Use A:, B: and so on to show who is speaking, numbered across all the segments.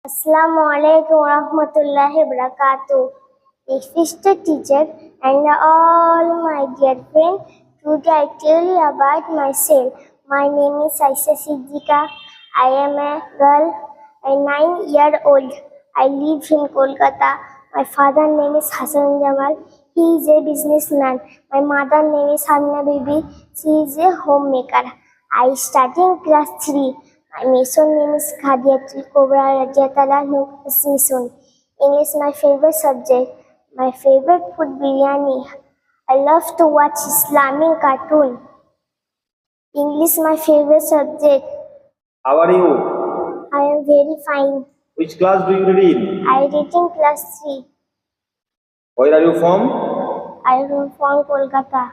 A: Assalamu alaikum warahmatullahi wabarakatuh. Respected teacher and all my dear friends, today I tell you about myself. My name is Aisha Siddiqa. I am a girl, a 9-year-old. I live in Kolkata. My father's name is Hassan Jamal. He is a businessman. My mother's name is Hamna Bibi. She is a homemaker. I study in class 3. My mission name is Khadiatul Kubra Radiatala Mission. English my favorite subject. My favorite food biryani. I love to watch Islamic cartoon. English my favorite subject.
B: How are you?
A: I am very fine.
B: Which class do you read in?
A: I read in class 3.
B: Where are you from?
A: I am from Kolkata.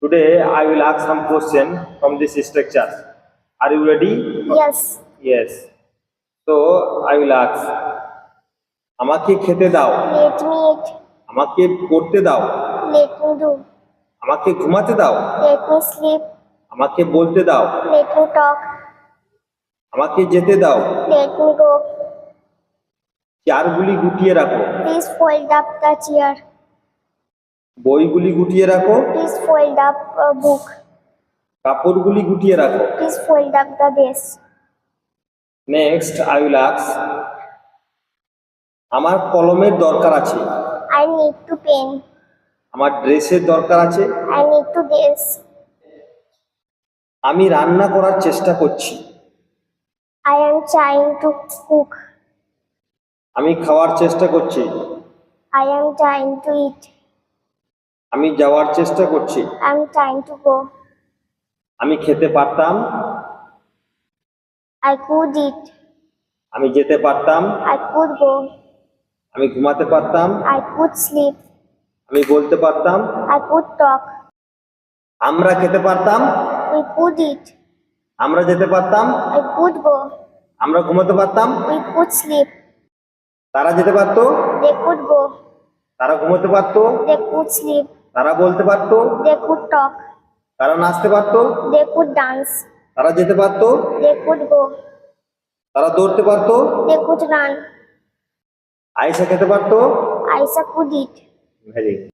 B: Today I will ask some question from this structures. Are you ready?
A: Yes.
B: Yes. So I will ask. আমাকে খেতে দাও।
A: Let me eat.
B: আমাকে পড়তে দাও।
A: Let me do.
B: আমাকে ঘুমাতে দাও।
A: Let me sleep.
B: আমাকে বলতে দাও।
A: Let me talk.
B: আমাকে যেতে দাও।
A: Let me go.
B: চেয়ারগুলি গুটিয়ে রাখো।
A: Please fold up the chair.
B: বইগুলি গুটিয়ে রাখো।
A: Please fold up a book.
B: কাপড়গুলি গুটিয়ে রাখো।
A: Please fold up the desk.
B: Next I will ask আমার কলমের দরকার আছে।
A: I need to pen.
B: আমার ড্রেসের দরকার আছে।
A: I need to dress.
B: আমি রান্না করার চেষ্টা করছি।
A: I am trying to cook.
B: আমি খাওয়ার চেষ্টা করছি।
A: I am trying to eat.
B: আমি যাওয়ার চেষ্টা করছি।
A: I am trying to go.
B: আমি খেতে পারতাম।
A: I could eat.
B: আমি যেতে পারতাম।
A: I could go.
B: আমি ঘুমাতে পারতাম।
A: I could sleep.
B: আমি বলতে পারতাম।
A: I could talk.
B: আমরা খেতে পারতাম।
A: We could eat.
B: আমরা যেতে পারতাম।
A: I could go.
B: আমরা ঘুমাতে পারতাম।
A: We could sleep.
B: তারা যেতে পারতো।
A: They could go.
B: তারা ঘুমাতে পারতো।
A: They could sleep.
B: তারা বলতে পারতো।
A: They could talk.
B: তারা নাচতে পারতো।
A: They could dance.
B: তারা যেতে পারতো।
A: They could go.
B: তারা দৌড়তে পারতো।
A: They could run.
B: আয়েশা খেতে পারতো।
A: Aisha could eat.
B: Very good.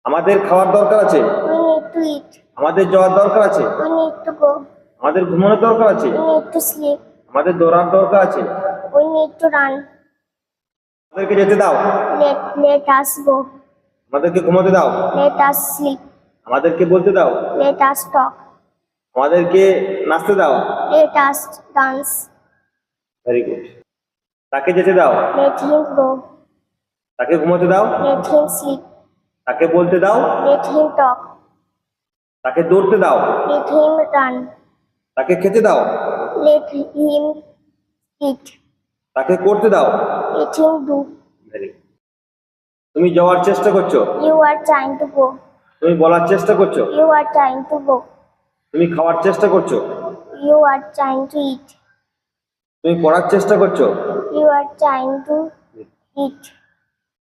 B: আমাদের খাওয়ার দরকার আছে।
A: We need to eat.
B: আমাদের যাওয়ার দরকার আছে।
A: We need to go.
B: আমাদের ঘুমানোর দরকার আছে।
A: We need to sleep.
B: আমাদের দৌড়ার দরকার আছে।
A: We need to run.
B: আমাদেরকে যেতে দাও।
A: Let us go.
B: আমাদেরকে ঘুমাতে দাও।
A: Let us sleep.
B: আমাদেরকে বলতে দাও।
A: Let us talk.
B: আমাদেরকে নাচতে দাও।
A: Let us dance.
B: Very good. তাকে যেতে দাও।
A: Let him go.
B: তাকে ঘুমাতে দাও।
A: Let him sleep.
B: তাকে বলতে দাও।
A: Let him talk.
B: তাকে দৌড়তে দাও।
A: Let him run.
B: তাকে খেতে দাও।
A: Let him eat.
B: তাকে করতে দাও।
A: Let him do.
B: Very good. তুমি যাওয়ার চেষ্টা করছো।
A: You are trying to go.
B: তুমি বলার চেষ্টা করছো।
A: You are trying to go.
B: তুমি খাওয়ার চেষ্টা করছো।
A: You are trying to eat.
B: তুমি পড়ার চেষ্টা করছো।
A: You are trying to eat.